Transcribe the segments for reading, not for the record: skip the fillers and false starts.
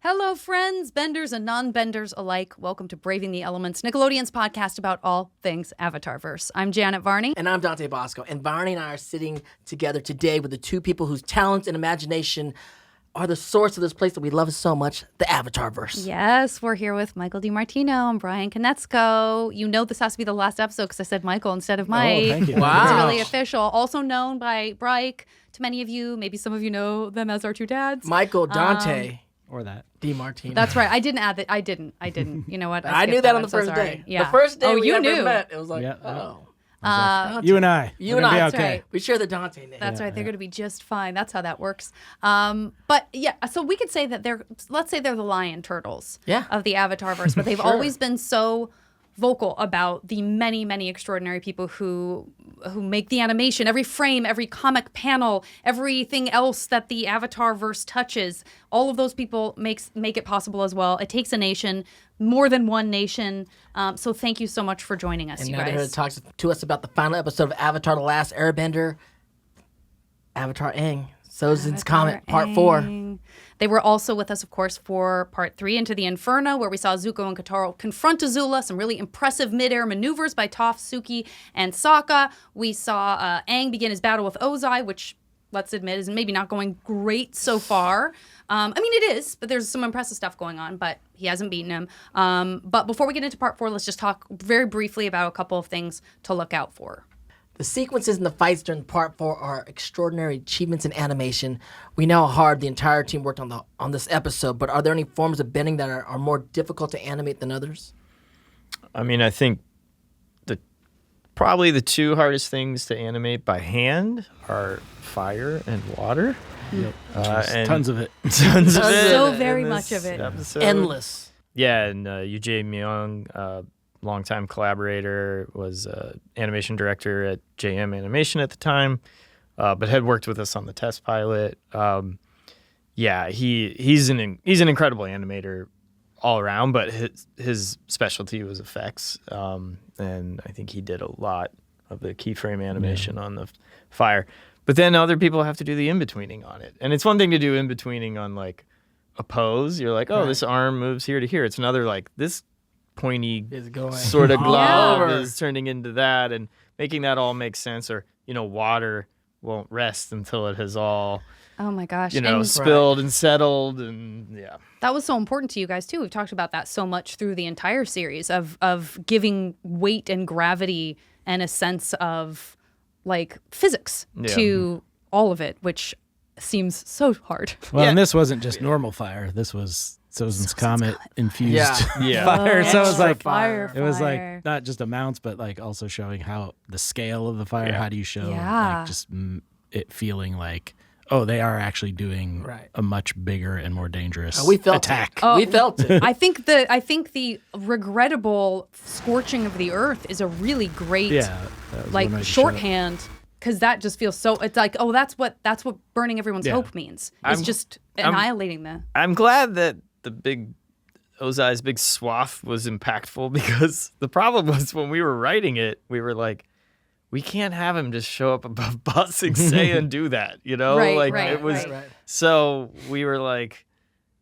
Hello, friends, benders and non-benders alike. Welcome to Braving the Elements, Nickelodeon's podcast about all things Avatarverse. I'm Janet Varney. And I'm Dante Basco. And Varney and I are sitting together today with the two people whose talents and imagination are the source of this place that we love so much, the Avatarverse. Yes, we're here with Michael DiMartino and Brian Konecko. You know this has to be the last episode because I said Michael instead of Mike. Oh, thank you. Wow. It's really official. Also known by Bryke to many of you. Maybe some of you know them as our two dads. Michael, Dante, Or that. DiMartino. That's right. I didn't add that. I didn't. You know what? I knew skipped that on the I'm so first sorry. day. Yeah. The first day we you ever knew. met, it was like, Yeah. oh. You and I. You We're and gonna I. be okay. right. We share the Dante name. That's right. They're going to be just fine. That's how that works. But yeah, so we could say that let's say they're the lion turtles of the Avatarverse, but they've always been so vocal about the many, many extraordinary people who make the animation, every frame, every comic panel, everything else that the Avatarverse touches. All of those people make it possible as well. It takes a nation, more than one nation. So thank you so much for joining us, And you now they're here guys. to talk to us about the final episode of Avatar: The Last Airbender, Avatar Aang, Sozin's Comet, Part 4. Aang. They were also with us, of course, for Part 3, Into the Inferno, where we saw Zuko and Kotaro confront Azula, some really impressive mid-air maneuvers by Toph, Suki, and Sokka. We saw Aang begin his battle with Ozai, which, let's admit, is maybe not going great so far. I mean, it is, but there's some impressive stuff going on, but he hasn't beaten him. But before we get into Part 4, let's just talk very briefly about a couple of things to look out for. The sequences and the fights during Part 4 are extraordinary achievements in animation. We know how hard the entire team worked on this episode, but are there any forms of bending that are more difficult to animate than others? I mean, I think probably the two hardest things to animate by hand are fire and water. Yep. And Tons of it. Tons of it. So in very this much of it. episode. Endless. Yeah, and Yu-Jae Myung, longtime collaborator, was animation director at JM Animation at the time, but had worked with us on the test pilot. Yeah, he's an incredible animator all around, but his specialty was effects, and I think he did a lot of the keyframe animation on the fire. But then other people have to do the in-betweening on it, and it's one thing to do in-betweening on like a pose. You're like, oh, this arm moves here to here. It's another like this pointy sort of glove is turning into that, and making that all make sense. Or water won't rest until it has all Oh my gosh. spilled and settled, and That was so important to you guys too. We've talked about that so much through the entire series of giving weight and gravity and a sense of like physics to all of it, which seems so hard. Well, and this wasn't just normal fire. This was Sozin's Comet infused Yeah. fire. So it was like fire. it was like not just amounts, but like also showing how the scale of the fire. Yeah. How do you show Yeah. like just it feeling like, oh, they are actually doing a much bigger and more dangerous We felt attack. it. We felt it. I think the regrettable scorching of the earth is a really great that was like one way to show it. shorthand, because that just feels so. It's like, oh, that's what burning everyone's hope means. It's just annihilating the. I'm glad that Ozai's big swath was impactful, because the problem was when we were writing it, we were like, we can't have him just show up above Ba Sing Se and do that, Right, like right, it was. right. So we were like,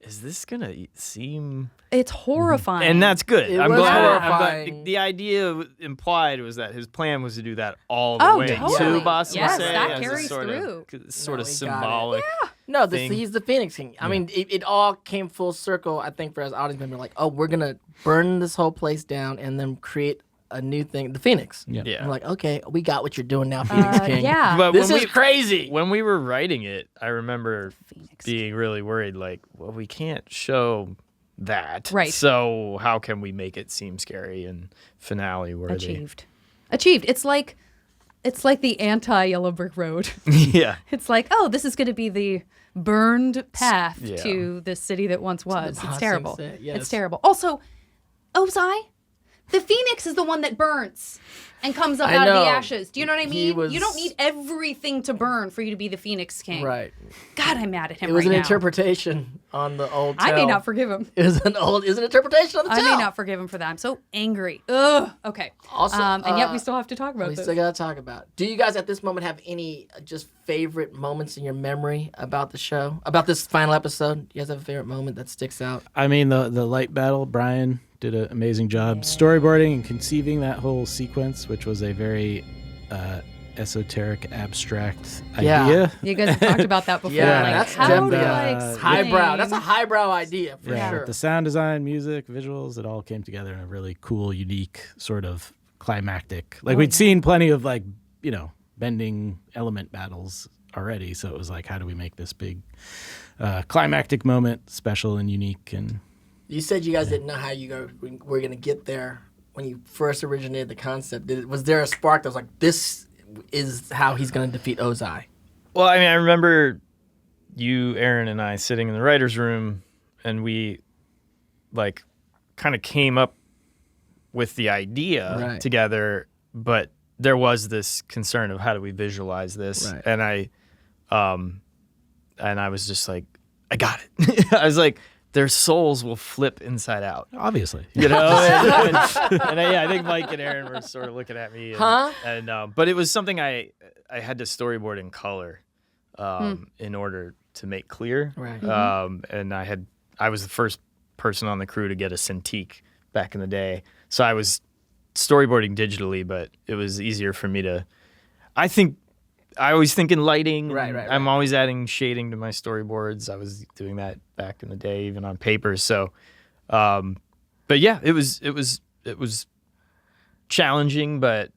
is this gonna seem? It's horrifying. And that's good. It I'm was glad. horrifying. The idea implied was that his plan was to do that all the Oh, way totally. to Ba Sing Yes, Se that as a carries sort through. of sort No, of he got it. symbolic. No, thing. he's the Phoenix King. I mean, it all came full circle, I think, for us audience members. Like, oh, we're going to burn this whole place down and then create a new thing, the Phoenix. Yeah. Yeah. I'm like, okay, we got what you're doing now, Phoenix King. yeah. But This when is crazy. When we were writing it, I remember Phoenix. being really worried, like, well, we can't show that. Right. So how can we make it seem scary and finale worthy? Achieved. It's like the anti-Yellow Brick Road. Yeah. It's like, oh, this is going to be the burned path Yeah. to this city that once was. Ba It's Sing terrible. Se, yes. It's terrible. Also, Ozai, The phoenix is the one that burns and comes up out of the ashes. Do you know what I mean? You don't need everything to burn for you to be the Phoenix King. Right. God, I'm mad at him right now. It was an interpretation on the old tale. I may not forgive him. It was an interpretation on the tale. I may not forgive him for that. I'm so angry. Ugh. Okay. Also, and yet we still have to talk about this. We still got to talk about it. Do you guys at this moment have any just favorite moments in your memory about the show? About this final episode? Do you guys have a favorite moment that sticks out? I mean, the light battle, Brian did an amazing job storyboarding and conceiving that whole sequence, which was a very esoteric, abstract idea. You guys have talked about that before. Yeah, like, that's how do definitely I explain? highbrow. That's a highbrow idea for sure. The sound design, music, visuals, it all came together in a really cool, unique sort of climactic. Like we'd seen plenty of bending element battles already, so it was like, how do we make this big climactic moment special and unique? And you said you guys didn't know how you were going to get there when you first originated the concept. Was there a spark that was like, this is how he's going to defeat Ozai? Well, I mean, I remember you, Aaron, and I sitting in the writer's room, and we kind of came up with the idea together, but there was this concern of how do we visualize this, and I was just like, I got it. I was like, their souls will flip inside out. Obviously. And I think Mike and Aaron were sort of looking at me. But it was something I had to storyboard in color in order to make clear. Right. And I was the first person on the crew to get a Cintiq back in the day. So I was storyboarding digitally, but it was easier for me to, I always think in lighting. Right. I'm always adding shading to my storyboards. I was doing that back in the day, even on paper. So, but yeah, it was challenging. But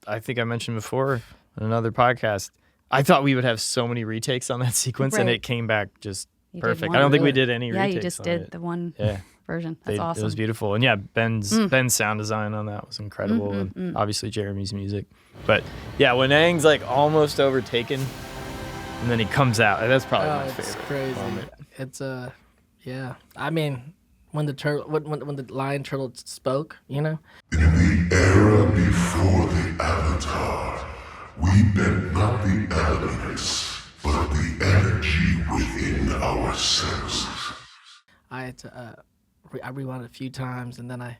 I think I mentioned before in another podcast, I thought we would have so many retakes on that sequence, and it came back just perfect. I don't think we did any retakes. Yeah, you just did the one version. That's awesome. It was beautiful. And yeah, Ben's sound design on that was incredible. And obviously Jeremy's music. But yeah, when Aang's almost overtaken and then he comes out, that's probably my favorite crazy moment. It's I mean, when the lion turtle spoke, In the era before the Avatar, we bent not the elements, but the energy within ourselves. I had to I rewound it a few times, and then I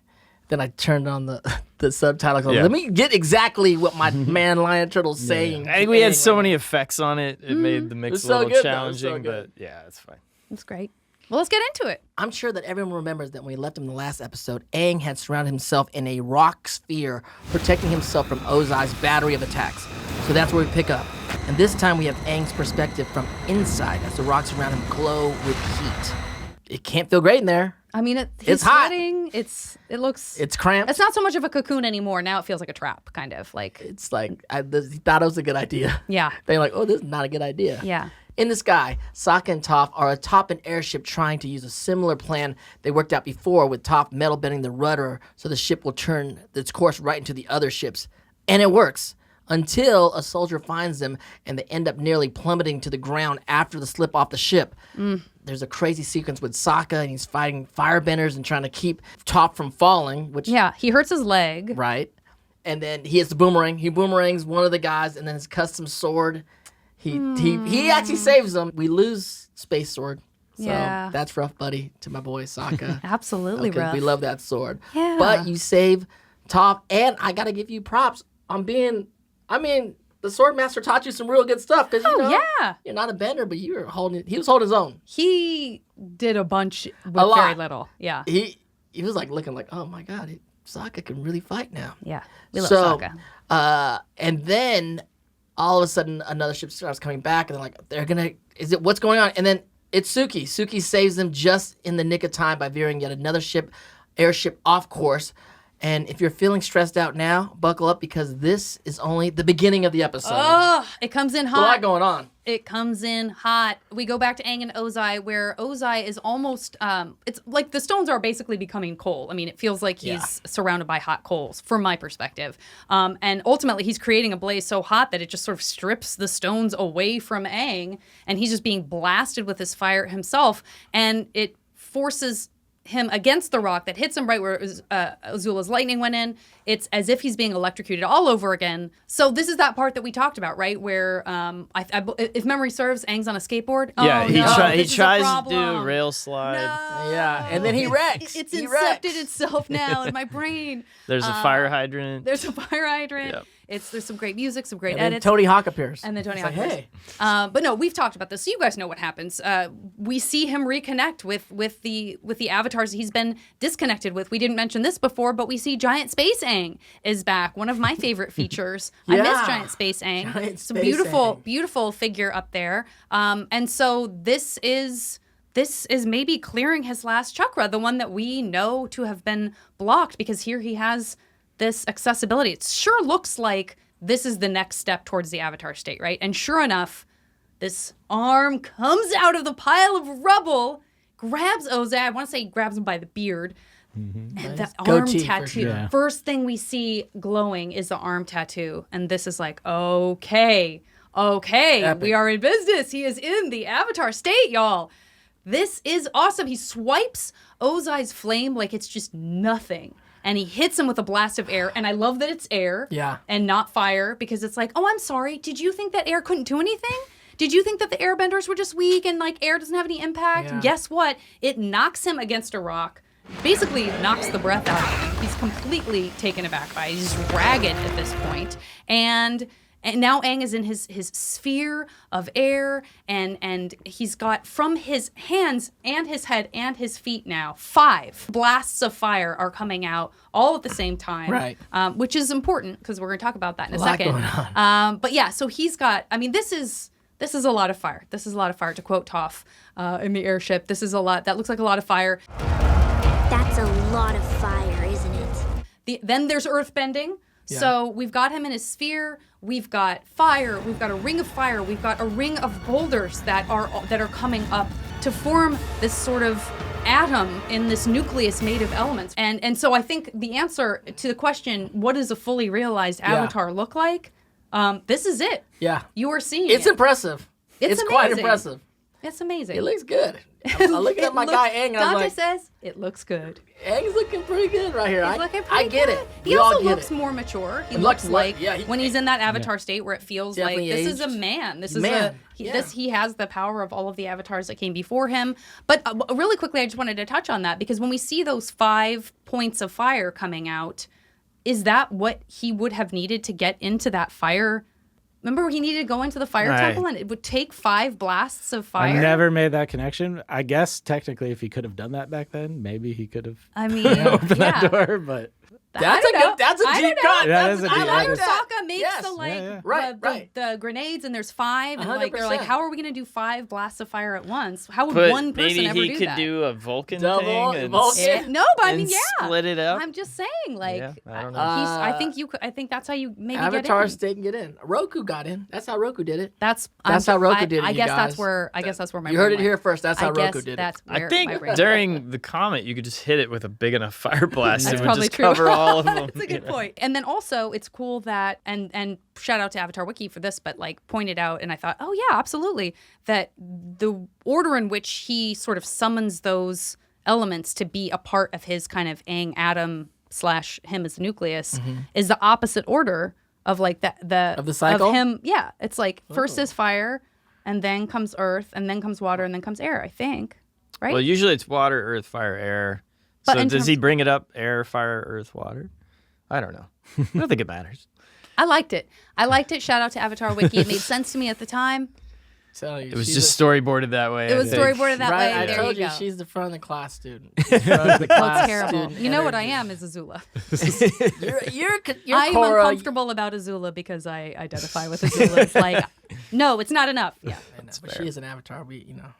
turned on the subtitles. Let me get exactly what my man Lion Turtle's saying. I think we had so many effects on it. It made the mix a little challenging, but yeah, it's fine. That's great. Well, let's get into it. I'm sure that everyone remembers that when we left him in the last episode, Aang had surrounded himself in a rock sphere, protecting himself from Ozai's battery of attacks. So that's where we pick up. And this time we have Aang's perspective from inside as the rocks around him glow with heat. It can't feel great in there. I mean, he's it's hot. Sweating. It's cramped. It's not so much of a cocoon anymore. Now it feels like a trap, kind of like. It's like he thought it was a good idea. Yeah. They're like, oh, this is not a good idea. Yeah. In the sky, Sokka and Toph are atop an airship trying to use a similar plan they worked out before, with Toph metal bending the rudder so the ship will turn its course right into the other ships. And it works. Until a soldier finds them and they end up nearly plummeting to the ground after the slip off the ship. There's a crazy sequence with Sokka, and he's fighting firebenders and trying to keep Toph from falling. Which he hurts his leg. Right. And then he hits the boomerang. He boomerangs one of the guys, and then his custom sword. He actually saves them. We lose Space Sword. So that's rough, buddy, to my boy Sokka. Absolutely rough. We love that sword. Yeah. But you save Toph, and I got to give you props on being... the Swordmaster taught you some real good stuff, because you're not a bender, but he was holding his own. He did a bunch with very little. Yeah. He was looking like, oh my God, Sokka can really fight now. Yeah. We love Sokka. And then all of a sudden another ship starts coming back, and they're like, what's going on? And then it's Suki. Suki saves them just in the nick of time by veering yet another airship off course. And if you're feeling stressed out now, buckle up, because this is only the beginning of the episode. Oh, it comes in hot. A lot going on. It comes in hot. We go back to Aang and Ozai, where Ozai is almost, it's like the stones are basically becoming coal. I mean, it feels like he's surrounded by hot coals, from my perspective. And ultimately, he's creating a blaze so hot that it just sort of strips the stones away from Aang, and he's just being blasted with his fire himself. And it forces him against the rock that hits him right where Azula's lightning went in. It's as if he's being electrocuted all over again. So this is that part that we talked about, right? Where, if memory serves, Aang's on a skateboard. Yeah, he This is a tries to problem. do a rail slide. No. Yeah, and then he wrecks. It's He incepted wrecks. itself now in my brain. There's a fire hydrant. There's a fire hydrant. Yep. There's some great music, some great And then edits. Tony Hawk appears. And then Tony It's Hawk like, appears. hey. But no, we've talked about this, so you guys know what happens. We see him reconnect with the avatars he's been disconnected with. We didn't mention this before, but we see Giant Space Aang is back. One of my favorite features. I miss Yeah. Giant Space Aang. Giant It's a Space beautiful, Aang. beautiful figure up there. And so this is maybe clearing his last chakra, the one that we know to have been blocked, because here he has this accessibility. It sure looks like this is the next step towards the Avatar state, right? And sure enough, this arm comes out of the pile of rubble, grabs Ozai. I want to say grabs him by the beard. And the arm Goatee for tattoo. sure. First thing we see glowing is the arm tattoo. And this is like, okay, Epic. we are in business. He is in the Avatar state, y'all. This is awesome. He swipes Ozai's flame like it's just nothing. And he hits him with a blast of air. And I love that it's air and not fire, because it's like, oh, I'm sorry. Did you think that air couldn't do anything? Did you think that the airbenders were just weak and like air doesn't have any impact? Yeah. Guess what? It knocks him against a rock. Basically knocks the breath out of him. He's completely taken aback by it. He's ragged at this point. And now Aang is in his sphere of air, and he's got from his hands and his head and his feet now 5 blasts of fire are coming out all at the same time, Right. Which is important because we're going to talk about that in a lot second. going on. But yeah, so he's got. I mean, this is a lot of fire. This is a lot of fire. To quote Toph in the airship, this is a lot. That looks like a lot of fire. That's a lot of fire, isn't it? Then there's earthbending. Yeah. So we've got him in his sphere. We've got fire. We've got a ring of fire. We've got a ring of boulders that are coming up to form this sort of atom in this nucleus made of elements. And so I think the answer to the question, what does a fully realized avatar look like? This is it. Yeah. You are seeing It's it. impressive. It's quite amazing. impressive. It's amazing. It looks good. I'm looking at my guy Aang, and I'm Dante like, says it looks good. Aang's looking pretty good right here. He's looking I pretty get good. it. He We also all get looks it. more mature. He He looks looks like like- when he's in that avatar state where it feels like Definitely this is a aged. man. This is Man, yeah. he has the power of all of the avatars that came before him. But really quickly, I just wanted to touch on that, because when we see those 5 points of fire coming out, is that what he would have needed to get into that fire? Remember, he needed to go into the fire Right. temple, and it would take 5 blasts of fire. I never made that connection. I guess technically, if he could have done that back then, maybe he could have I mean, opened that yeah. door. But That's That's a deep cut. That is a I deep like cut. Sokka makes Yes. the like Yeah, yeah. Right, right. the grenades, and there's 5, and like they're 100%. like, how are we gonna do 5 blasts of fire at once? How would But one person maybe ever he do could that? do a Vulcan Double thing and, Vulcan. Yeah. No, but I and mean, yeah. split it up. I'm just saying, like, Yeah, I don't know. I think that's how you maybe Avatar get in. state and get in. Roku got in. That's how Roku did it. That's how Roku did it, I you guess guys. that's where my You heard brain it went. here first. That's how I Roku guess did it. that's I where think my brain went. during the comet, you could just hit it with a big enough fire blast. That's It would probably just true. cover all of them. That's a good point. And then also, it's cool that and shout out to Avatar Wiki for this, but like pointed out, and I thought, oh yeah, absolutely, that the order in which he sort of summons those elements to be a part of his kind of Aang Atom / him as nucleus is the opposite order of like Of the cycle? of him. Yeah, it's like first is fire, and then comes earth, and then comes water, and then comes air. I think, right? Well, usually it's water, earth, fire, air. But So in does he terms- bring it up air, fire, earth, water? I don't know. I don't think it matters. I liked it. Shout out to Avatar Wiki. It made sense to me at the time. Tell you, It was she's just storyboarded that way. It was I think. storyboarded that right. way. I There told you you, go. she's the front of the class student. She's front of the Well, class it's terrible. student You know what I energy. am is Azula. You're I'm Korra. uncomfortable about Azula because I identify with Azula. It's like, no, it's not enough. Yeah, I know, but she is an avatar.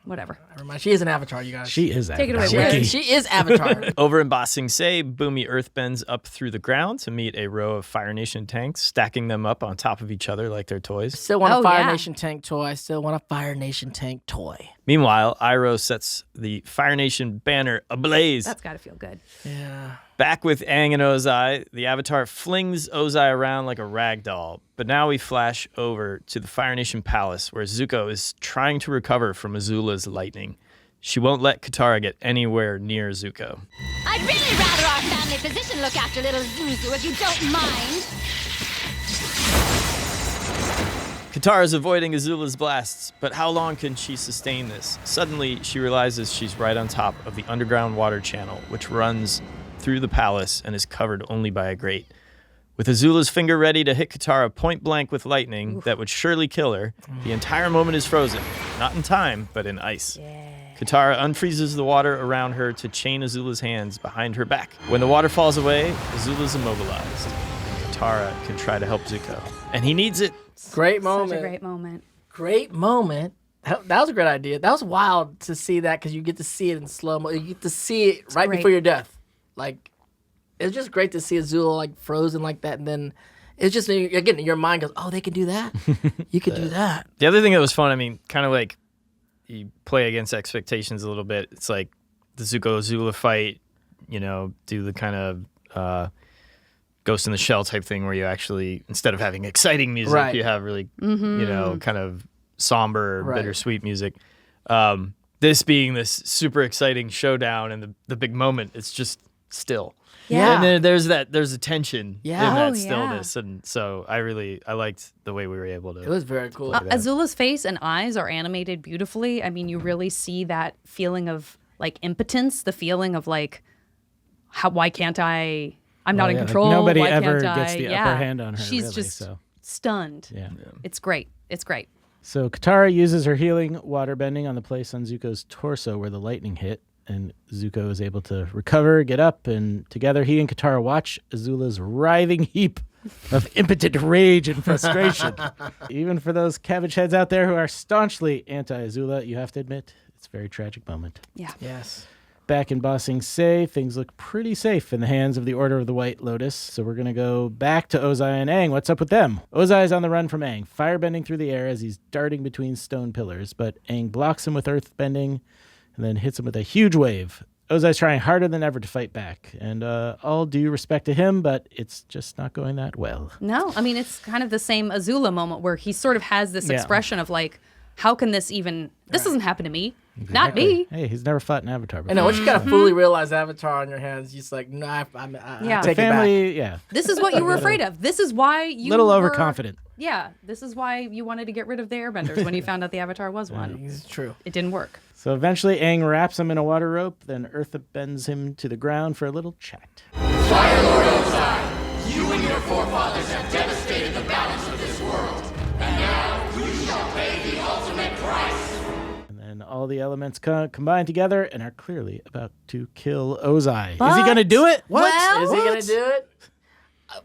whatever. I remind she is an avatar. You guys. she is Take it Avatar away, Wiki. She is avatar. Over in Ba Sing Se, Boomy earthbends up through the ground to meet a row of Fire Nation tanks, stacking them up on top of each other like they're toys. Still want a Oh, Fire yeah. Nation tank toy. Still want a Fire Nation tank toy. Meanwhile, Iroh sets the Fire Nation banner ablaze. That's got to feel good. Yeah. Back with Aang and Ozai, the Avatar flings Ozai around like a rag doll. But now we flash over to the Fire Nation Palace, where Zuko is trying to recover from Azula's lightning. She won't let Katara get anywhere near Zuko. I'd really rather our family physician look after little Zuzu if you don't mind. Katara's avoiding Azula's blasts, but how long can she sustain this? Suddenly, she realizes she's right on top of the underground water channel, which runs through the palace and is covered only by a grate. With Azula's finger ready to hit Katara point blank with lightning that would surely kill her, the entire moment is frozen. Not in time, but in ice. Katara unfreezes the water around her to chain Azula's hands behind her back. When the water falls away, Azula's immobilized. Katara can try to help Zuko. And he needs it. Great moment. Such a great moment. Great moment. That was a great idea. That was wild to see that because you get to see it in slow mo. You get to see it right before your death. Like, it's just great to see Azula like frozen like that, and then it's just again your mind goes, "Oh, they can do that. You could do that." The other thing that was fun, I mean, kind of like you play against expectations a little bit. It's like the Zuko Azula fight. You know, do the kind of Ghost in the Shell type thing where you actually, instead of having exciting music, you have really, you know, kind of somber, bittersweet music. This being this super exciting showdown and the big moment, it's just still. Yeah. And then there's a tension in that Oh, stillness. And so I liked the way we were able to. It was very cool. Azula's face and eyes are animated beautifully. I mean, you really see that feeling of like impotence, the feeling of like, why can't I? I'm not in control. Nobody why ever can't gets I? the upper hand on her. She's really, just so. stunned. Yeah. It's great. It's great. So Katara uses her healing water bending on the place on Zuko's torso where the lightning hit, and Zuko is able to recover, get up, and together he and Katara watch Azula's writhing heap of impotent rage and frustration. Even for those cabbage heads out there who are staunchly anti-Azula, you have to admit, it's a very tragic moment. Yeah. Yes. Back in Ba Sing Se, things look pretty safe in the hands of the Order of the White Lotus, so we're going to go back to Ozai and Aang. What's up with them? Ozai is on the run from Aang, firebending through the air as he's darting between stone pillars, but Aang blocks him with earthbending and then hits him with a huge wave. Ozai's trying harder than ever to fight back, and all due respect to him, but it's just not going that well. No, I mean, it's kind of the same Azula moment where he sort of has this expression of like, how can this even, this doesn't happen to me. Exactly. Not me. Hey, he's never fought an Avatar before. I know, once you gotta fully realize Avatar on your hands, you're just like, no, I take it Family, back. yeah. This is what you were afraid of. This is why you Little were overconfident. Yeah, this is why you wanted to get rid of the airbenders when you found out the Avatar was one. It's true. It didn't work. So eventually Aang wraps him in a water rope, then Eartha bends him to the ground for a little chat. Fire Lord Ozai, you and your forefathers have devastated the balance of this world, and now you shall pay the ultimate price. And then all the elements combine together and are clearly about to kill Ozai. Is he going to do it? What? Well, Is he gonna do it?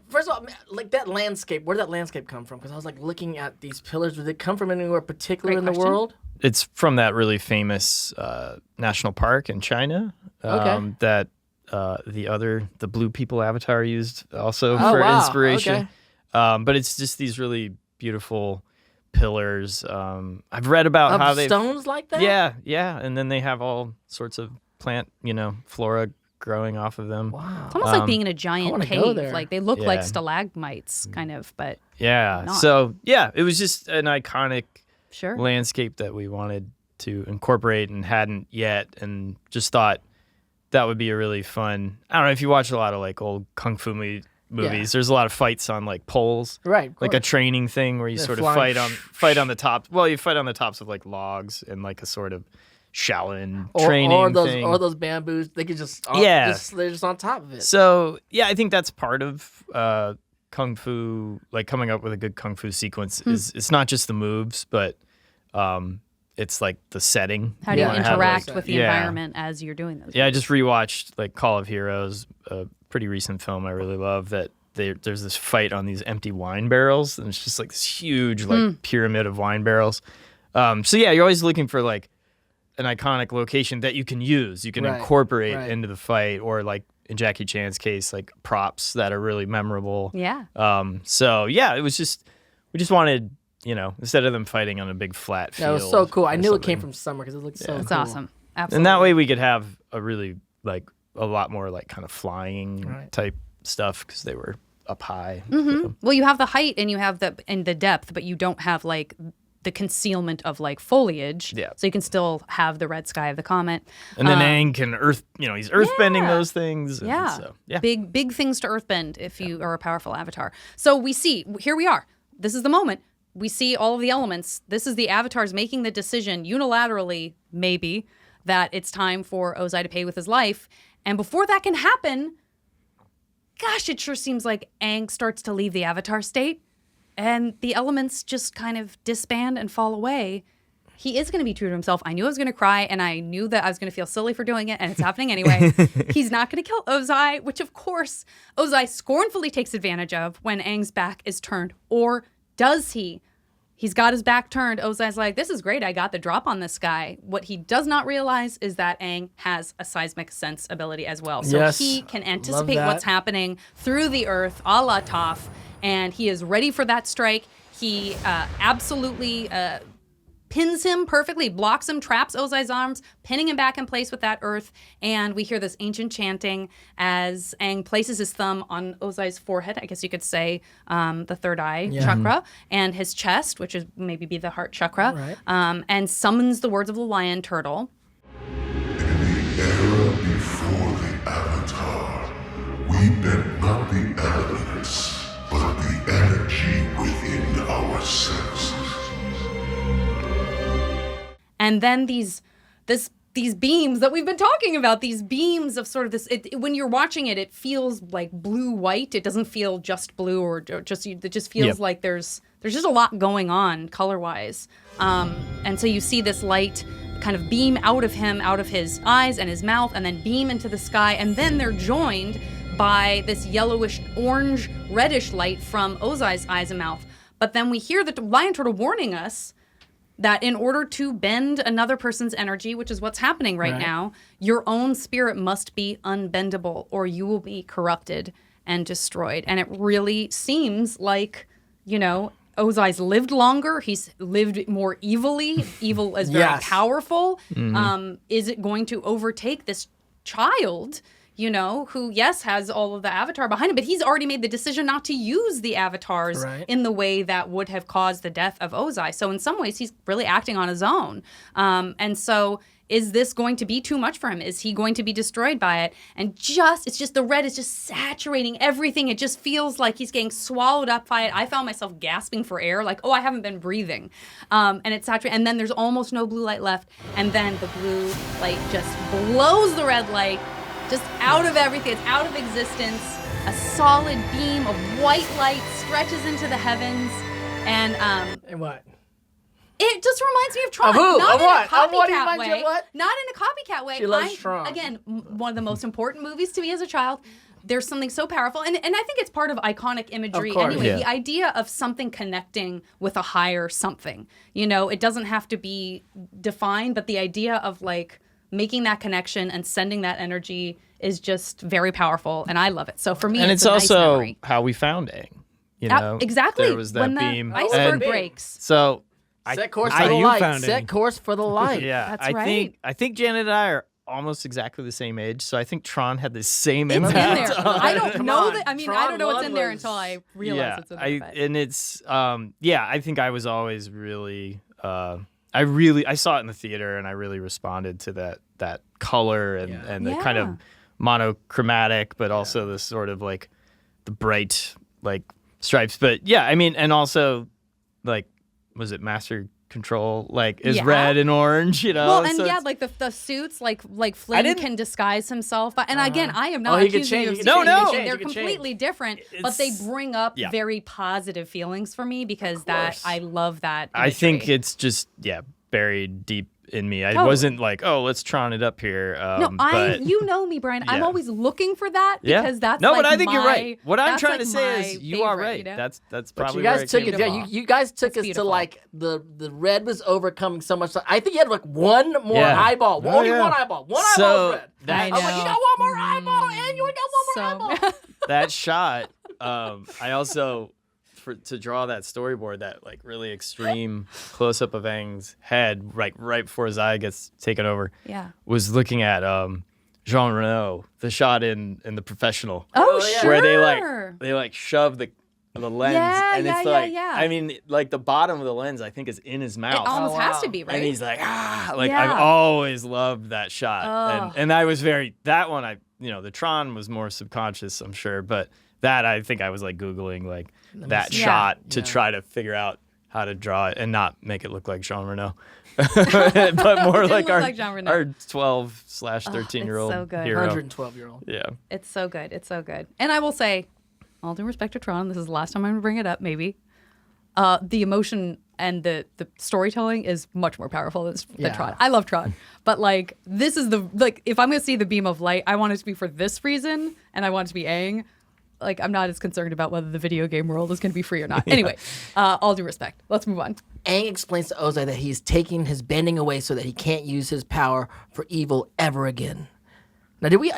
First of all, like that landscape, where did that landscape come from? Because I was like looking at these pillars. Did it come from anywhere particular Great in the question. world? It's from that really famous national park in China Okay. that the Blue People Avatar used also Oh, for wow. inspiration. Okay. But it's just these really beautiful pillars. I've read about how Of they stones like that? yeah, and then they have all sorts of plant, flora growing off of them. Wow. It's almost like being in a giant wanna go cave. there. Like they look like Yeah. stalagmites, kind of, but Yeah. Not. So yeah, it was just an iconic sure. landscape that we wanted to incorporate and hadn't yet, and just thought that would be a really fun. I don't know if you watch a lot of like old kung fu movies. Yeah. There's a lot of fights on like poles, Right. of like a course. training thing where you Yeah, sort of flying. fight on the top. Well, you fight on the tops of like logs and like a sort of Shaolin or, training or those thing. or those bamboos. They could just Yeah. they're just on top of it. So yeah, I think that's part of kung fu. Like coming up with a good kung fu sequence is it's not just the moves, but it's like the setting. How do you Yeah. interact with the Yeah. environment as you're doing those? Yeah, I moves? just rewatched like Call of Heroes, a pretty recent film I really love. That there's this fight on these empty wine barrels, and it's just like this huge like pyramid of wine barrels. So yeah, you're always looking for like an iconic location that you can use, you can Right, incorporate right. into the fight, or like in Jackie Chan's case, like props that are really memorable. Yeah. So yeah, we just wanted, instead of them fighting on a big flat field. That was so cool. I or knew it came something. from somewhere because it looked so That's cool. awesome. Absolutely. And that way we could have a really like a lot more like kind of flying Right. type stuff because they were up high. Well, you have the height and you have the depth, but you don't have like the concealment of like foliage. Yeah. So you can still have the red sky of the comet. And then Aang can he's earthbending those things. And Yeah. So, yeah. Big things to earthbend if you are a powerful avatar. So we see, here we are. This is the moment. We see all of the elements. This is the avatars making the decision unilaterally, maybe, that it's time for Ozai to pay with his life. And before that can happen, gosh, it sure seems like Aang starts to leave the avatar state and the elements just kind of disband and fall away. He is going to be true to himself. I knew I was going to cry, and I knew that I was going to feel silly for doing it, and it's happening anyway. He's not going to kill Ozai, which, of course, Ozai scornfully takes advantage of when Aang's back is turned. Or does he? He's got his back turned. Ozai's like, this is great. I got the drop on this guy. What he does not realize is that Aang has a seismic sense ability as well. So he can anticipate what's happening through the earth, a la Toph, and he is ready for that strike. He absolutely pins him perfectly, blocks him, traps Ozai's arms, pinning him back in place with that earth. And we hear this ancient chanting as Aang places his thumb on Ozai's forehead, I guess you could say the third eye chakra, and his chest, which is maybe be the heart chakra, and summons the words of the lion turtle. In the era before the Avatar, we bent not the elements, but the energy within ourselves. And then these beams that we've been talking about, these beams of sort of this, when you're watching it, it feels like blue-white. It doesn't feel just blue or just, it just feels like there's just a lot going on color-wise. And so you see this light kind of beam out of him, out of his eyes and his mouth, and then beam into the sky. And then they're joined by this yellowish, orange, reddish light from Ozai's eyes and mouth. But then we hear the lion turtle warning us that in order to bend another person's energy, which is what's happening right now, your own spirit must be unbendable or you will be corrupted and destroyed. And it really seems like, Ozai's lived longer. He's lived more evilly. Evil is very powerful. Is it going to overtake this child, who, yes, has all of the Avatar behind him, but he's already made the decision not to use the Avatars in the way that would have caused the death of Ozai. So in some ways, he's really acting on his own. And so is this going to be too much for him? Is he going to be destroyed by it? And it's just the red is just saturating everything. It just feels like he's getting swallowed up by it. I found myself gasping for air, like, I haven't been breathing. And it's saturating. And then there's almost no blue light left. And then the blue light just blows the red light just out of everything. It's out of existence. A solid beam of white light stretches into the heavens. And what? It just reminds me of Tron. Of who? Not Of in what? a copycat Of what do you way. mind you what? Not in a copycat way. She loves Tron. Again, one of the most important movies to me as a child. There's something so powerful. And I think it's part of iconic imagery anyway. The idea of something connecting with a higher something. It doesn't have to be defined, but the idea of like making that connection and sending that energy is just very powerful, and I love it. So for me, it's also nice memory. how we found Aang. Exactly. There was that when beam. the iceberg breaks. So set course for the light. found Set Aang. course for the light. Yeah, That's right. I think Janet and I are almost exactly the same age, so I think Tron had the same It's in impact. there. I don't Come know on. that. I mean, I Tron don't know what's in there was- until I realize it's in there. but- and it's I think I was always really I saw it in the theater and I really responded to that color and the kind of monochromatic, but also this sort of like the bright like stripes. But yeah, I mean, and also like, was it Master Control is red and orange, Well, and so yeah, it's- like the suits, like Flynn can disguise himself. And again, I am not he could accusing you of change. saying No, anything. he They're could change. completely different, but they bring up very positive feelings for me because I love that imagery. I think it's just buried deep in me. I Totally. wasn't like, let's Tron it up here. But you know me, Brian. I'm Yeah. always looking for that because that's no, like but I think you're my- right. What I'm that's trying like to say my is you are favorite, right. you know? That's But probably you guys where it took came it. from. Yeah, you guys took It's us beautiful. to like the red was overcoming so much. I think you had like one more Yeah. eyeball. Only one eyeball. One eyeball red. I I was like, you know. got one more eyeball, and you got one more eyeball. That shot. I also to draw that storyboard, that like really extreme close up of Aang's head, right before his eye gets taken over. Yeah. Was looking at Jean Reno, the shot in The Professional. Oh, yeah. sure. Where they shove the the lens, Yeah, and yeah, it's yeah, like, yeah. I mean, like the bottom of the lens, I think is in his mouth. It almost has to wow. be, right? And he's like, like Yeah. I've always loved that shot. Oh. And I was that one, the Tron was more subconscious, I'm sure, but that I think I was like Googling like that Yeah. shot to try to figure out how to draw it and not make it look like Jean Reno. But more like look like Jean Reno. our 12/13-year-old so good. hero. 112-year-old. Yeah. It's so good. It's so good. And I will say, all due respect to Tron, this is the last time I'm going to bring it up, maybe. The emotion and the storytelling is much more powerful than Yeah. Tron. I love Tron. But, like, this is if I'm going to see the beam of light, I want it to be for this reason, and I want it to be Aang. Like, I'm not as concerned about whether the video game world is going to be free or not. Anyway, all due respect. Let's move on. Aang explains to Ozai that he's taking his bending away so that he can't use his power for evil ever again. Now, do we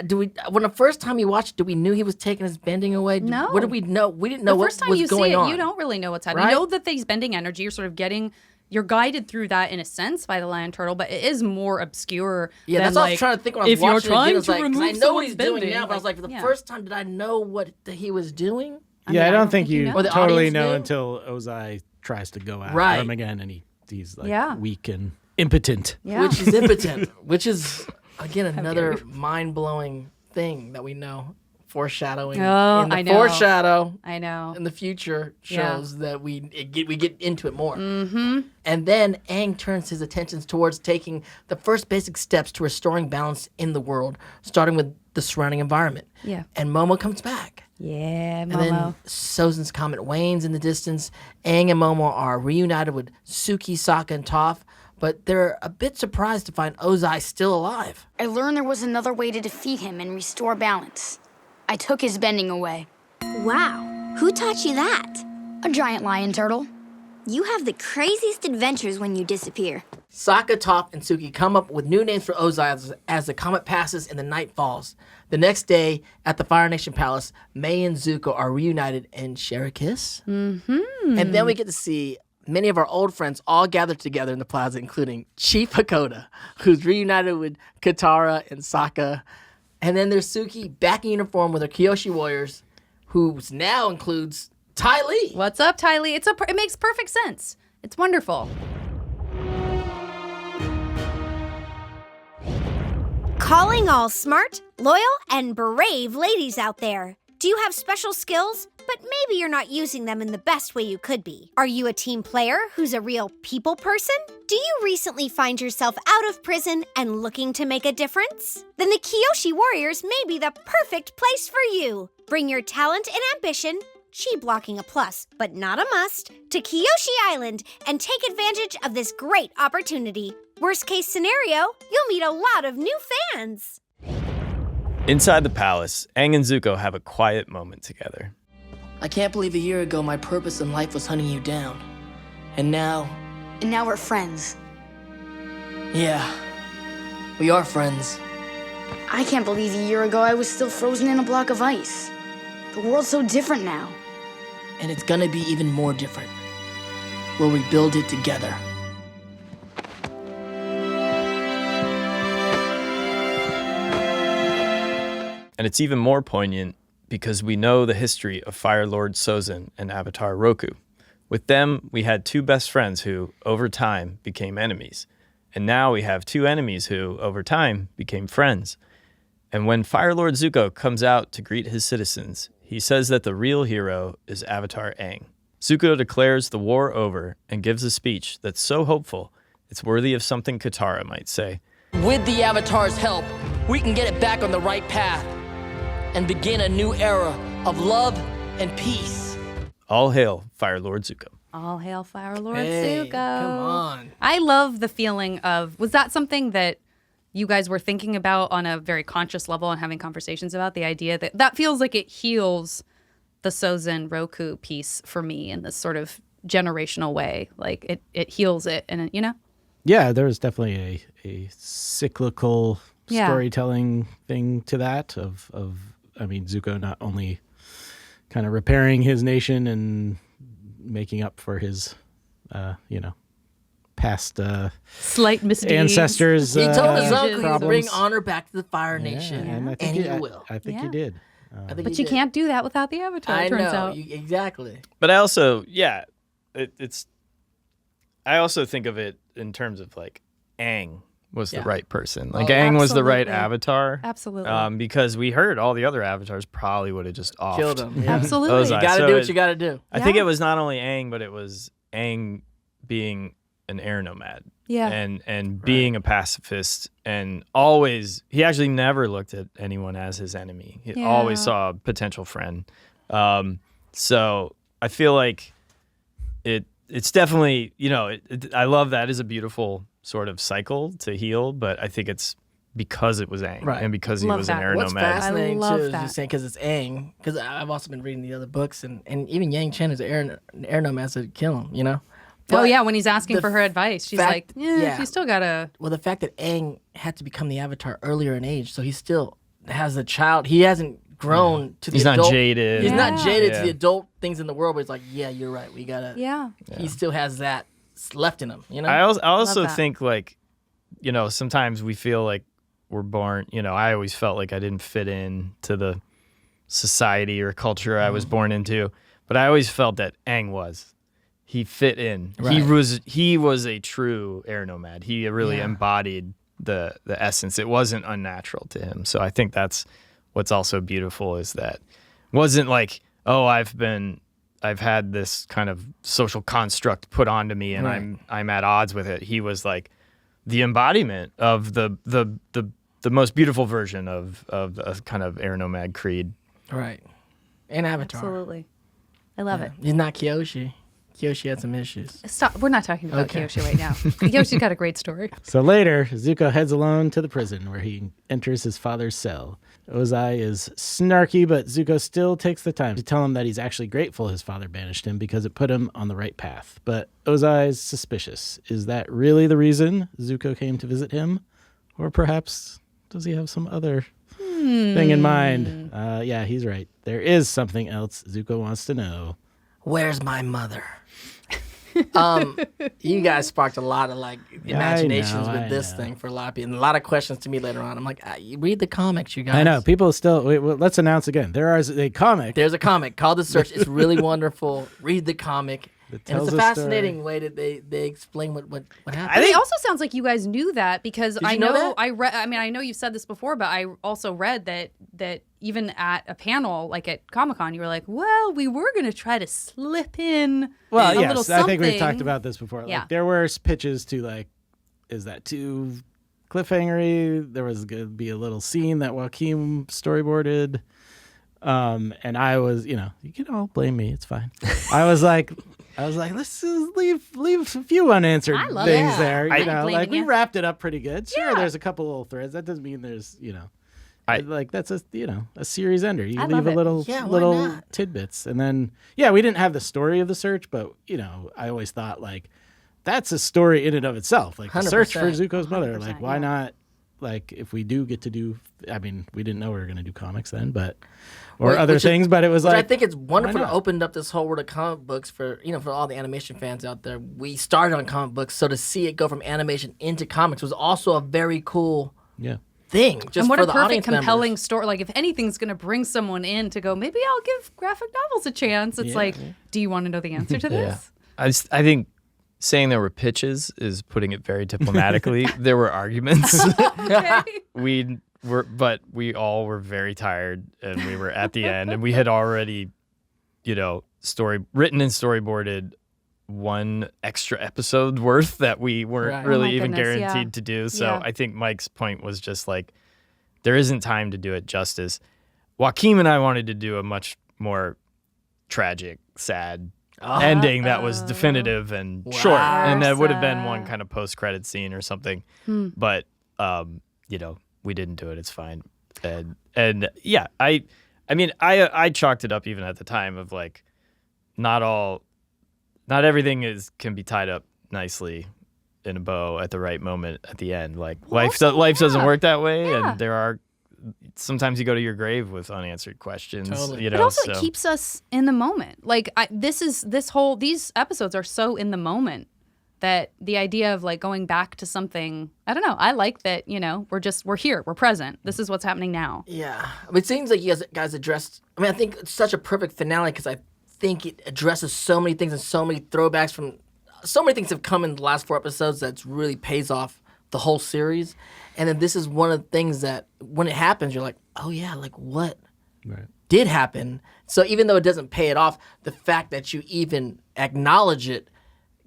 when the first time you watched, did we knew he was taking his bending away? No. What did we know? We didn't know The what first time was you going see it, on. you don't really know what's happening. Right? You know that he's bending energy. You're sort of you're guided through that in a sense by the lion turtle, but it is more obscure. Yeah, than, that's what I was like, trying to think when I was if you're watching it. trying I was to like, 'cause remove I know what someone's he's doing bending, now, but I was like, for the yeah. first time, did I know what he was doing? Yeah, I don't think you you know. Or the totally audience know knew? until Ozai tries to go after Right. him again, and he's like Yeah. weak and impotent. Yeah. Which is impotent, which is, again, dare another you. mind-blowing thing that we know. Foreshadowing. Oh, in the I know. foreshadow I know. in the future Yeah. shows that we get into it more. Mm-hmm. And then Aang turns his attentions towards taking the first basic steps to restoring balance in the world, starting with the surrounding environment. Yeah. And Momo comes back. Yeah, And then Sozin's comet wanes in the distance. Aang and Momo are reunited with Suki, Sokka, and Toph, but they're a bit surprised to find Ozai still alive. I learned there was another way to defeat him and restore balance. I took his bending away. Wow, who taught you that? A giant lion turtle. You have the craziest adventures when you disappear. Sokka, Toph, and Suki come up with new names for Ozai as the comet passes and the night falls. The next day, at the Fire Nation Palace, Mei and Zuko are reunited and share a kiss. Mm-hmm. And then we get to see many of our old friends all gathered together in the plaza, including Chief Hakoda, who's reunited with Katara and Sokka. And then there's Suki back in uniform with her Kyoshi warriors, who now includes Ty Lee. What's up, Ty Lee? It makes perfect sense. It's wonderful. Calling all smart, loyal, and brave ladies out there. Do you have special skills, but maybe you're not using them in the best way you could be? Are you a team player who's a real people person? Do you recently find yourself out of prison and looking to make a difference? Then the Kyoshi Warriors may be the perfect place for you. Bring your talent and ambition, chi blocking a plus, but not a must, to Kyoshi Island and take advantage of this great opportunity. Worst case scenario, you'll meet a lot of new fans. Inside the palace, Aang and Zuko have a quiet moment together. I can't believe a year ago my purpose in life was hunting you down. And now, And now we're friends. yeah, we are friends. I can't believe a year ago I was still frozen in a block of ice. The world's so different now. And it's gonna be even more different. We'll rebuild it together. And it's even more poignant because we know the history of Fire Lord Ozai and Avatar Roku. With them, we had two best friends who, over time, became enemies. And now we have two enemies who, over time, became friends. And when Fire Lord Zuko comes out to greet his citizens, he says that the real hero is Avatar Aang. Zuko declares the war over and gives a speech that's so hopeful, it's worthy of something Katara might say. With the Avatar's help, we can get it back on the right path and begin a new era of love and peace. All hail, Fire Lord Zuko. All hail Fire Lord Hey, Zuko. come on. I love the feeling of, was that something that you guys were thinking about on a very conscious level and having conversations about? The idea that feels like it heals the Sozin Roku piece for me in this sort of generational way. Like it heals it, and you know? Yeah, there was definitely a cyclical Yeah. storytelling thing to that of I mean, Zuko not only kind of repairing his nation and making up for his, past Slight misdeeds. ancestors. He told his uncle he would problems. bring honor back to the Fire Yeah, Nation, and I and think he he will. I think Yeah. he did. But you can't do that without the Avatar, it turns out. Exactly. But I also, I also think of it in terms of like Aang was the right person. Like Aang was the right Avatar. Absolutely. Because we heard all the other Avatars probably would have just offed. Killed him. Yeah. Absolutely. You got to do what you got to do. I think it was not only Aang, but it was Aang being an air nomad. Yeah. And being a pacifist, and always, he actually never looked at anyone as his enemy. He always saw a potential friend. So I feel like it's definitely, I love that as a beautiful sort of cycle to heal, but I think it's because it was Aang and because he was an air What's nomad. fascinating too is you're saying because it's Aang, because I've also been reading the other books, and even Yang Chen is an air nomad, so kill him, But when he's asking for her advice, she's like, you still gotta. Well, the fact that Aang had to become the Avatar earlier in age, so he still has a child. He hasn't grown to the adult. He's not jaded. He's not jaded to the adult things in the world, but he's like, yeah, you're right. We gotta. Yeah. He still has that left in him, I also think like, sometimes we feel like we're born, I always felt like I didn't fit in to the society or culture I was born into, but I always felt that Aang was. He fit in. Right. He was a true air nomad. He really embodied the essence. It wasn't unnatural to him. So I think that's what's also beautiful, is that it wasn't like, oh, I've had this kind of social construct put onto me and I'm at odds with it. He was like the embodiment of the most beautiful version of a kind of air nomad creed. Right. And Avatar. Absolutely. I love it. He's not Kyoshi. Kyoshi had some issues. Stop. We're not talking about Kyoshi right now. Kyoshi's got a great story. So later, Zuko heads alone to the prison where he enters his father's cell. Ozai is snarky, but Zuko still takes the time to tell him that he's actually grateful his father banished him because it put him on the right path. But Ozai's suspicious. Is that really the reason Zuko came to visit him? Or perhaps does he have some other thing in mind? Yeah, he's right. There is something else Zuko wants to know. Where's my mother? You guys sparked a lot of imaginations with this thing for a lot of people, and a lot of questions to me later on. I'm like, you read the comics, you guys. I know people still. Let's announce again. There is a comic. There's a comic called The Search. It's really wonderful. Read the comic. And it's a fascinating way that they explain what happened. But it also sounds like you guys knew that, because I know I read. I mean, I know you've said this before, but I also read that even at a panel like at Comic-Con, you were like, well, we were going to try to slip in a little something. I think we've talked about this before. Yeah. Like, there were pitches to is that too cliffhangery? There was going to be a little scene that Joaquin storyboarded. And I was, you can all blame me. It's fine. I was like, let's just leave a few unanswered things there. We wrapped it up pretty good. Sure, there's a couple little threads. That doesn't mean there's, that's a series ender. You leave a little tidbits, and then we didn't have the story of the search, but I always thought that's a story in and of itself. Like the search for Zuko's mother. Like why not? Like if we do get to do, I mean, we didn't know we were going to do comics then, but. Or other things, but it was I think it's wonderful to open up this whole world of comic books for for all the animation fans out there. We started on comic books, so to see it go from animation into comics was also a very cool thing. Just and what for a the perfect, audience compelling members. story! Like if anything's going to bring someone in to go, maybe I'll give graphic novels a chance. It's do you want to know the answer to this? I think saying there were pitches is putting it very diplomatically. There were arguments. But we all were very tired, and we were at the end, and we had already, written and storyboarded one extra episode worth that we weren't really even guaranteed to do. So I think Mike's point was just there isn't time to do it justice. Joaquin and I wanted to do a much more tragic, sad ending that was definitive and short, and that would have been one kind of post-credit scene or something. But we didn't do it. It's fine. And I chalked it up even at the time of not everything can be tied up nicely in a bow at the right moment at the end. Life doesn't work that way, and there are sometimes you go to your grave with unanswered questions. Totally. But also it keeps us in the moment. These episodes are so in the moment that the idea of like going back to something, I don't know. I like that, we're here, we're present. This is what's happening now. Yeah. It seems like you guys addressed, I think it's such a perfect finale because I think it addresses so many things and so many throwbacks from, so many things have come in the last 4 episodes that's really pays off the whole series. And then this is one of the things that when it happens, you're like, oh yeah, like what did happen? So even though it doesn't pay it off, the fact that you even acknowledge it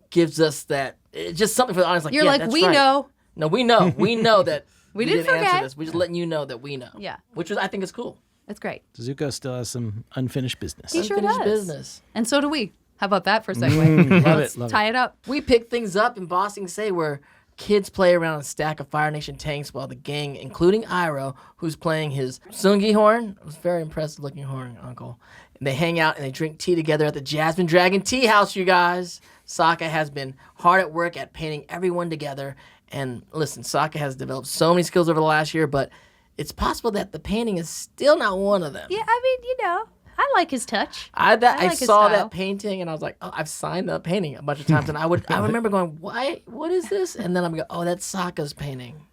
gives us that, it's just something for the audience. Like, you're yeah, like, that's we right. know. No, we know. We know that we didn't forget. answer this. We're just letting you know that we know. Yeah. Which I think is cool. That's great. Zuko still has some unfinished business. He sure Unfinished does. business. And so do we. How about that for a segue? Love it. Tie it up. We pick things up in Bossing Say where kids play around a stack of Fire Nation tanks while the gang, including Iroh, who's playing his Sungi horn, it was a very impressive looking horn, Uncle. And they hang out and they drink tea together at the Jasmine Dragon Tea House, you guys. Sokka has been hard at work at painting everyone together. And listen, Sokka has developed so many skills over the last year, but it's possible that the painting is still not one of them. Yeah, I mean, I like his touch. I like his saw style. that painting and I was like, oh, I've signed that painting a bunch of times. And I remember going, why? What is this? And then I'm going, oh, that's Sokka's painting.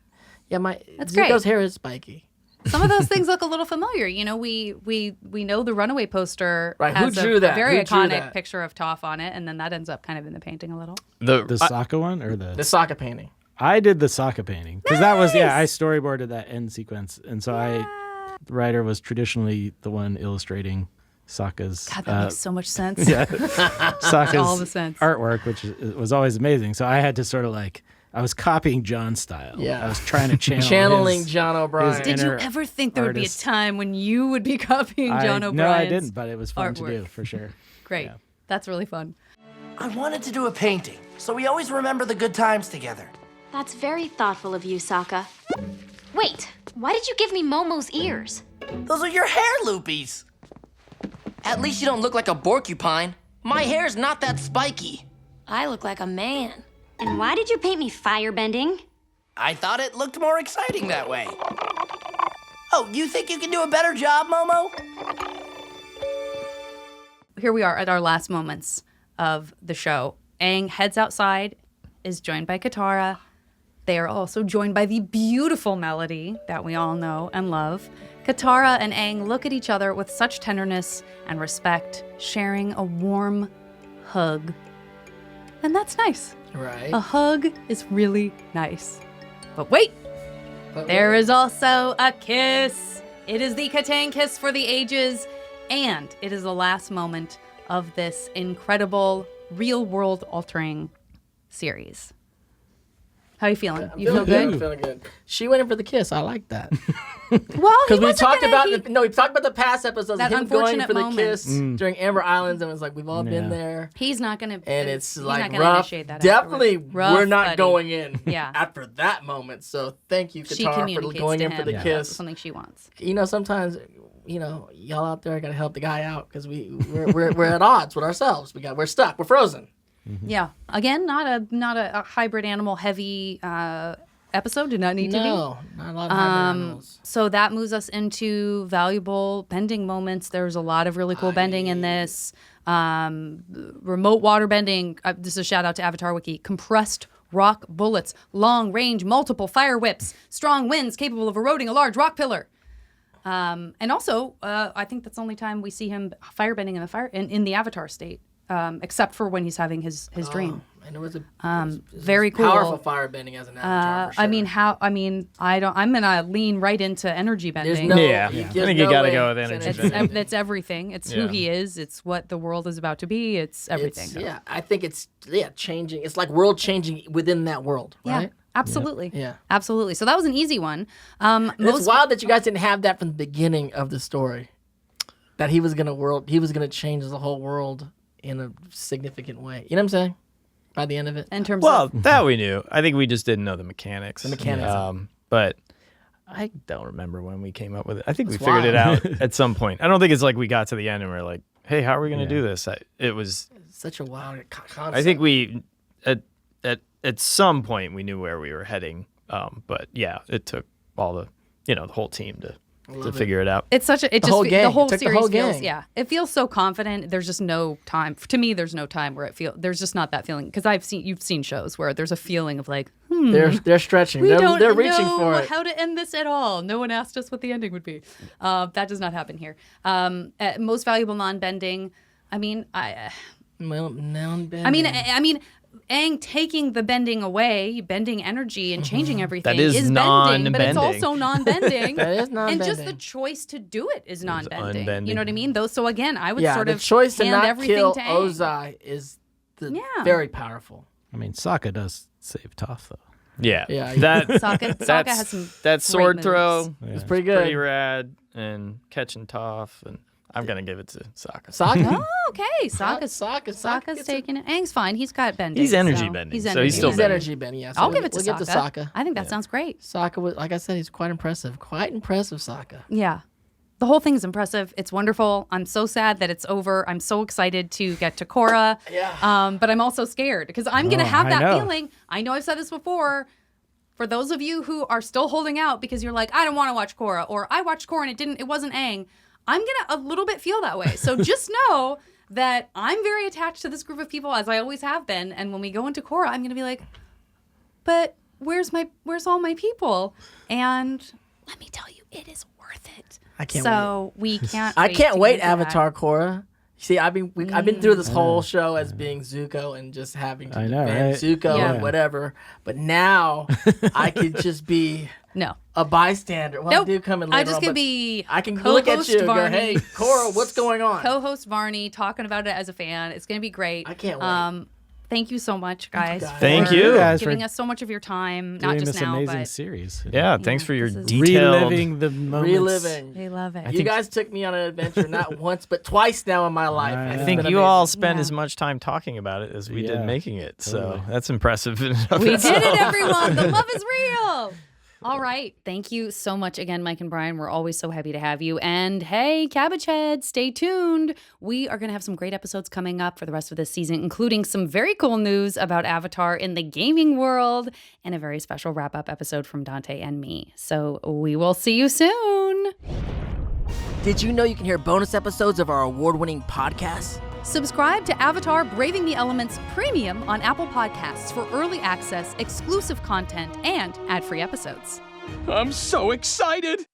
Yeah, That's Zuko's great. hair is spiky. Some of those things look a little familiar. We know the Runaway poster Right, has who drew a that? very Who drew iconic that? picture of Toph on it, and then that ends up kind of in the painting a little. The Sokka one or the Sokka painting. I did the Sokka painting because that was I storyboarded that end sequence, and so the writer was traditionally the one illustrating Sokka's. God, that makes so much sense. Sokka's all the sense. artwork, which was always amazing. So I had to sort of I was copying John's style. Yeah. I was trying to channeling his, John O'Brien. Did you ever think there would be a time when you would be copying John O'Brien's No, I didn't, but it was fun artwork. to do for sure. Great. Yeah. That's really fun. I wanted to do a painting, so we always remember the good times together. That's very thoughtful of you, Sokka. Wait, why did you give me Momo's ears? Those are your hair loopies. At least you don't look like a porcupine. My hair's not that spiky. I look like a man. And why did you paint me firebending? I thought it looked more exciting that way. Oh, you think you can do a better job, Momo? Here we are at our last moments of the show. Aang heads outside, is joined by Katara. They are also joined by the beautiful melody that we all know and love. Katara and Aang look at each other with such tenderness and respect, sharing a warm hug. And that's nice. Right. A hug is really nice. But wait, there is also a kiss. It is the Katang kiss for the ages, and it is the last moment of this incredible, real-world altering series. How are you feeling? You feel good? I'm feeling good. She went in for the kiss. I like that. Well, because we talked about we talked about the past episodes that of him going unfortunate for the moment. kiss during Amber Islands, and it was like we've all been there. He's not gonna, and it's he's like not gonna rough. initiate that Definitely, rough, we're not buddy. going in. Yeah. After that moment, so thank you, She Katara, for communicates going to in for him the that kiss. that's something she wants. Sometimes, y'all out there gotta help the guy out because we're at odds with ourselves. We're stuck. We're frozen. Mm-hmm. Yeah. Again, not a hybrid animal heavy episode. Did not need to be. No, not a lot of hybrid animals. So that moves us into valuable bending moments. There's a lot of really cool bending in this. Remote water bending. This is a shout out to Avatar Wiki. Compressed rock bullets, long range, multiple fire whips, strong winds capable of eroding a large rock pillar. And also, I think that's the only time we see him firebending in the Avatar state. Except for when he's having his dream. And it was very cool. Powerful firebending as an avatar. For sure. I'm gonna lean right into energy bending. I think you gotta go with energy bending. It's everything. It's who he is. It's what the world is about to be. It's everything. I think it's changing. It's like world changing within that world, right? Yeah, absolutely. Yeah. Absolutely. So that was an easy one. It's wild that you guys didn't have that from the beginning of the story. That he was gonna change the whole world in a significant way. You know what I'm saying? By the end of it. In terms of that we knew. I think we just didn't know the mechanics. But I don't remember when we came up with it. I think we figured it out at some point. I don't think it's like we got to the end and we're like, hey, how are we going to do this? It was such a wild concept. I think we at some point we knew where we were heading. But yeah, it took all the the whole team to to figure it out. It's such a The whole series gang. feels it feels so confident. There's just no time to me. There's no time where there's just not that feeling because you've seen shows where there's a feeling of like they're stretching. We don't they're reaching know for it. how to end this at all. No one asked us what the ending would be. That does not happen here. Most valuable non-bending. I mean, non-bending. Aang taking the bending away, bending energy and changing everything That is bending, but it's non-bending. also non-bending. That is non-bending. And just the choice to do it is non-bending. unbending. You know what I mean? So again, I would sort the of choice to hand not everything kill to Aang. Ozai is very powerful. I mean, Sokka does save Toph, though. Yeah. Yeah. That Sokka has some that sword great throw moves. It's pretty good. pretty rad, and catching Toph, and I'm gonna give it to Sokka. Sokka? Oh, okay. Sokka's taking it. Aang's fine. He's got bending. He's energy so bending, He's so energy he's still He's bending. energy bending, yeah. So I'll give it to we'll Sokka. Get to Sokka. I think that sounds great. Sokka, like I said, he's quite impressive. Quite impressive, Sokka. Yeah. The whole thing is impressive. It's wonderful. I'm so sad that it's over. I'm so excited to get to Korra. Yeah. But I'm also scared because I'm going to have I that know. feeling. I know I've said this before. For those of you who are still holding out because you're like, I don't want to watch Korra, or I watched Korra and it wasn't Aang, I'm going to a little bit feel that way. So just know that I'm very attached to this group of people, as I always have been. And when we go into Korra, I'm going to be like, but where's all my people? And let me tell you, it is worth it. I can't So we can't. I can't wait, to get into Avatar Korra. See, I've been through this whole show as being Zuko and just having to I know, defend right? Zuko Yeah. and whatever. But now I could just be No. a bystander. Well, Nope. I do come in later I just on, could but be. I can look at you and go, Varney. hey, Korra, what's going on? Co-host Varney talking about it as a fan. It's going to be great. I can't wait. Thank you so much, guys. Thank for you. guys, giving for us so much of your time. Not doing just this now, amazing but series. Yeah, thanks for your This is- detailed. Reliving the moments. Reliving. they love it. You guys took me on an adventure not once, but twice now in my life. I and I it's think been you amazing. all spend Yeah. as much time talking about it as we did Yeah, making it. totally. So that's impressive. In and of We itself. did it, everyone. The love is real. All right. Thank you so much again, Mike and Brian. We're always so happy to have you. And hey, Cabbage Head, stay tuned. We are going to have some great episodes coming up for the rest of this season, including some very cool news about Avatar in the gaming world and a very special wrap-up episode from Dante and me. So we will see you soon. Did you know you can hear bonus episodes of our award-winning podcasts? Subscribe to Avatar Braving the Elements Premium on Apple Podcasts for early access, exclusive content, and ad-free episodes. I'm so excited!